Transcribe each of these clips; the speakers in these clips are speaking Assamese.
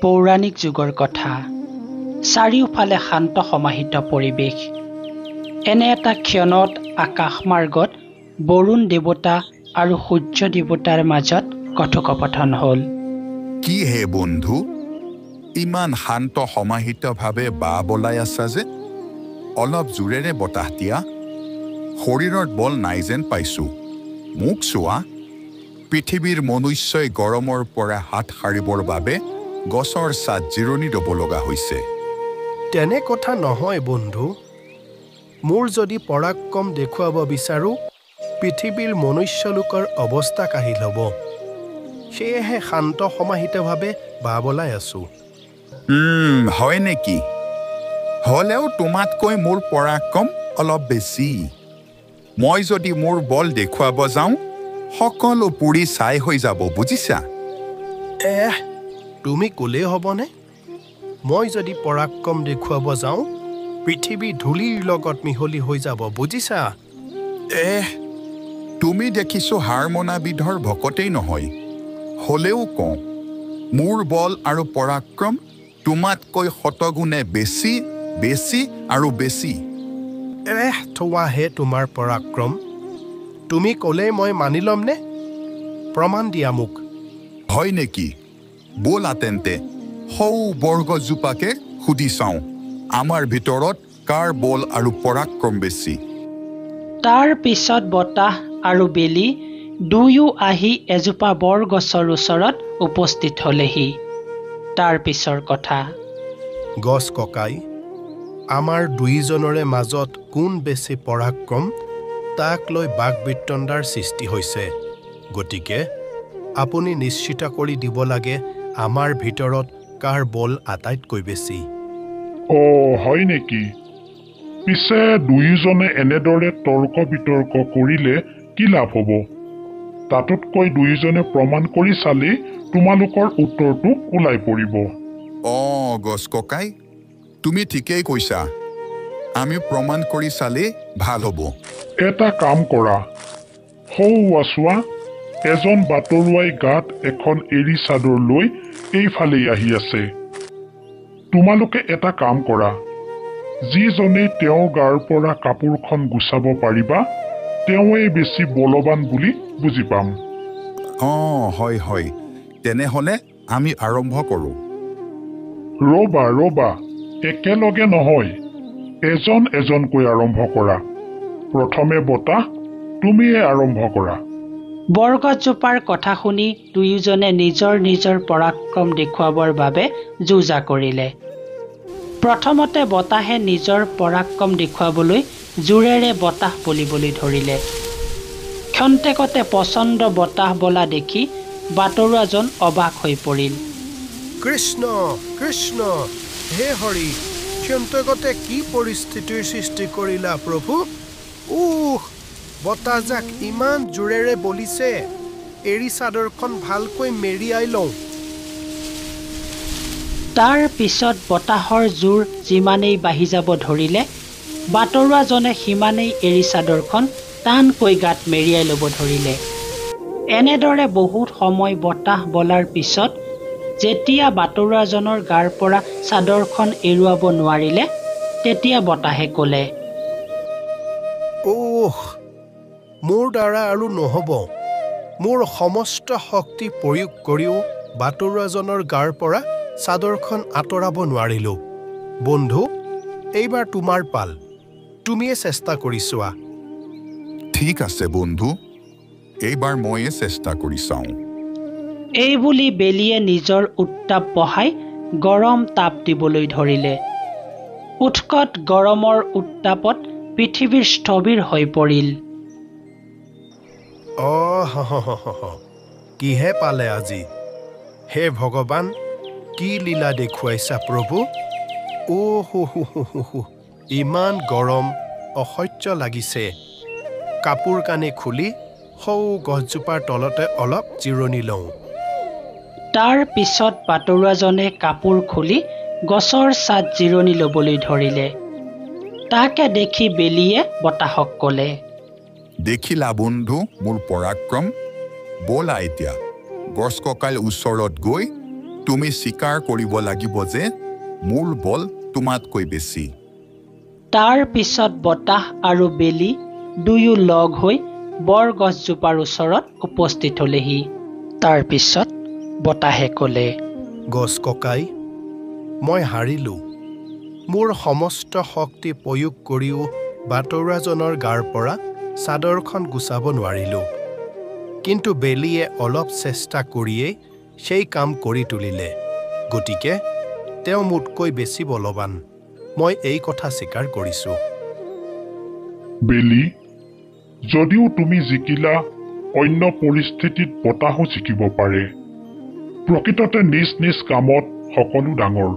পৌৰাণিক যুগৰ কথা। চাৰিওফালে শান্ত সমাহিত পৰিৱেশ। এনে এটা ক্ষণত আকাশমাৰ্গত বৰুণ দেৱতা আৰু সূৰ্য দেৱতাৰ মাজত কথোপকথন হ'ল। কি হে বন্ধু, ইমান শান্ত সমাহিতভাৱে বা বলাই আছা যে? অলপ জোৰেৰে বতাহ দিয়া। শৰীৰত বল নাই যেন পাইছোঁ। মোক চোৱা, পৃথিৱীৰ মনুষ্যই গৰমৰ পৰা হাত সাৰিবৰ বাবে গছৰ ছাঁত জিৰণি ল'ব লগা হৈছে। তেনে কথা নহয় বন্ধু। মোৰ যদি পৰাক্ৰম দেখুৱাব বিচাৰোঁ, পৃথিৱীৰ মনুষ্যলোকৰ অৱস্থা কাঢ়ি ল'ব। সেয়েহে শান্ত সমাহিতভাৱে বা বলাই আছোঁ। হয় নেকি? হ'লেও তোমাতকৈ মোৰ পৰাক্ৰম অলপ বেছি। মই যদি মোৰ বল দেখুৱাব যাওঁ, সকলো পুৰি ছাই হৈ যাব, বুজিছা? তুমি ক'লেই হ'বনে? মই যদি পৰাক্ৰম দেখুৱাব যাওঁ, পৃথিৱী ধূলিৰ লগত মিহলি হৈ যাব, বুজিছা? তুমি দেখিছোঁ হাৰ মনাবিধৰ ভকতেই নহয়। হ'লেও কওঁ, মোৰ বল আৰু পৰাক্ৰম তোমাতকৈ শতগুণে বেছি বেছি আৰু বেছি। থোৱাহে তোমাৰ পৰাক্ৰম। তুমি ক'লেই মই মানি ল'মনে? প্ৰমাণ দিয়া মোক। হয় নেকি? ব'লা তেন্তে সৌ বৰগছজোপাকে সুধি চাওঁ, আমাৰ ভিতৰত কাৰ বল আৰু পৰাক্ৰম বেছি। তাৰ পিছত বতাহ আৰু বেলি দুয়ো আহি এজোপা বৰগছৰ ওচৰত উপস্থিত হ'লেহি। তাৰ পিছৰ কথা। গছ ককাই, আমাৰ দুয়োজনৰে মাজত কোন বেছি পৰাক্ৰম তাক লৈ বাক বিতণ্ডাৰ সৃষ্টি হৈছে। গতিকে আপুনি নিশ্চিত কৰি দিব লাগে আমাৰ ভিতৰত কাৰ বল আটাইতকৈ বেছি। হয় নেকি? পিছে দুয়োজনে এনেদৰে তৰ্ক বিতৰ্ক কৰিলে কি লাভ হ'ব? তাতোতকৈ দুয়োজনে প্ৰমাণ কৰি চালেই তোমালোকৰ উত্তৰটো ওলাই পৰিব। গছ ককাই, তুমি ঠিকেই কৈছা। আমি প্ৰমাণ কৰি চালেই ভাল হ'ব। এটা কাম কৰা, চোৱা, এজন বাটৰুৱাই গাত এখন এৰী চাদৰ লৈ এইফালেই আহি আছে। তোমালোকে এটা কাম কৰা, যিজনেই তেওঁৰ গাৰ পৰা কাপোৰখন গুচাব পাৰিবা, তেওঁৱেই বেছি বলৱান বুলি বুজি পাম। হয়, তেনেহ'লে আমি আৰম্ভ কৰোঁ। ৰ'বা, একেলগে নহয়, এজন এজনকৈ আৰম্ভ কৰা। প্ৰথমে বতাহ, তুমিয়ে আৰম্ভ কৰা। বৰগছজোপাৰ কথা শুনি দুয়োজনে নিজৰ নিজৰ পৰাক্ৰম দেখুৱাবৰ বাবে যো-জা কৰিলে। প্ৰথমতে বতাহে নিজৰ পৰাক্ৰম দেখুৱাবলৈ জোৰেৰে বতাহ বলিবলৈ ধৰিলে। ক্ষন্তেকতে প্ৰচণ্ড বতাহ বলা দেখি বাটৰুৱাজন অবাক হৈ পৰিল। কৃষ্ণ কৃষ্ণ, হে হৰি, ক্ষন্তেকতে কি পৰিস্থিতিৰ সৃষ্টি কৰিলা প্ৰভু? বতাহজাক ইমান জোৰেৰে বলিছে, এৰী চাদৰখন ভালকৈ মেৰিয়াই লওঁ। তাৰ পিছত বতাহৰ জোৰ যিমানেই বাঢ়ি যাব ধৰিলে, বাটৰুৱাজনে সিমানেই এৰী চাদৰখন টানকৈ গাত মেৰিয়াই ল'ব ধৰিলে। এনেদৰে বহুত সময় বতাহ বলাৰ পিছত যেতিয়া বাটৰুৱাজনৰ গাৰ পৰা চাদৰখন এৰুৱাব নোৱাৰিলে, তেতিয়া বতাহে ক'লে, মোৰ দ্বাৰা আৰু নহ'ব। মোৰ সমস্ত শক্তি প্ৰয়োগ কৰিও বাটৰুৱাজনৰ গাৰ পৰা চাদৰখন আঁতৰাব নোৱাৰিলোঁ। বন্ধু, এইবাৰ তোমাৰ পাল, তুমিয়ে চেষ্টা কৰি চোৱা। ঠিক আছে বন্ধু, এইবাৰ ময়ে চেষ্টা কৰি চাওঁ। এইবুলি বেলিয়ে নিজৰ উত্তাপ বঢ়াই গৰম তাপ দিবলৈ ধৰিলে। উৎকট গৰমৰ উত্তাপত পৃথিৱীৰ স্থবিৰ হৈ পৰিল। কিহে পালে আজি? হে ভগৱান, কি লীলা দেখুৱাইছা প্ৰভু? ইমান গৰম, অসহ্য লাগিছে। কাপোৰ কানি খুলি গছজোপাৰ তলতে অলপ জিৰণি লওঁ। তাৰ পিছত বাটৰুৱাজনে কাপোৰ খুলি গছৰ ছাঁত জিৰণি ল'বলৈ ধৰিলে। তাকে দেখি বেলিয়ে বতাহক ক'লে, দেখিলা বন্ধু মোৰ পৰাক্ৰম? ব'লা এতিয়া গছ ককাইৰ ওচৰত গৈ তুমি স্বীকাৰ কৰিব লাগিব যে মোৰ বল তোমাতকৈ বেছি। তাৰ পিছত বতাহ আৰু বেলি দুয়ো লগ হৈ বৰগছজোপাৰ ওচৰত উপস্থিত হলেহি। তাৰ পিছত বতাহে ক'লে, গছ ককাই, মই হাৰিলোঁ। মোৰ সমস্ত শক্তি প্ৰয়োগ কৰিও বাটৰুৱাজনৰ গাৰ পৰা চাদৰখন গুচাব নোৱাৰিলোঁ। কিন্তু বেলিয়ে অলপ চেষ্টা কৰিয়েই সেই কাম কৰি তুলিলে। গতিকে তেওঁ মোতকৈ বেছি বলৱান। মই এই কথা স্বীকাৰ কৰিছোঁ। বেলি, যদিও তুমি জিকিলা, অন্য পৰিস্থিতিত বতাহো জিকিব পাৰে। প্ৰকৃততে নিজ নিজ কামত সকলো ডাঙৰ।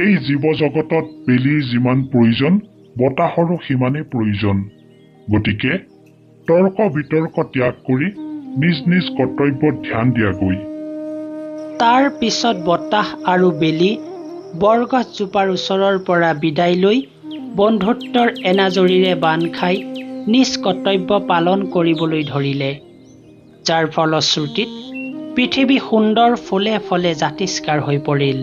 এই জীৱ জগতত বেলিৰ যিমান প্ৰয়োজন, বতাহৰো সিমানেই প্ৰয়োজন। গতিকে তৰ্ক বিতৰ্ক ত্যাগ কৰি নিজ নিজ কৰ্তব্যত ধ্যান দিয়াগৈ। তাৰ পিছত বতাহ আৰু বেলি বৰগছজোপাৰ ওচৰৰ পৰা বিদায় লৈ বন্ধুত্বৰ এনাজৰীৰে বান্ধ খাই নিজ কৰ্তব্য পালন কৰিবলৈ ধৰিলে। যাৰ ফলশ্ৰুতিত পৃথিৱী সুন্দৰ ফুলে ফলে জাতিষ্কাৰ হৈ পৰিল।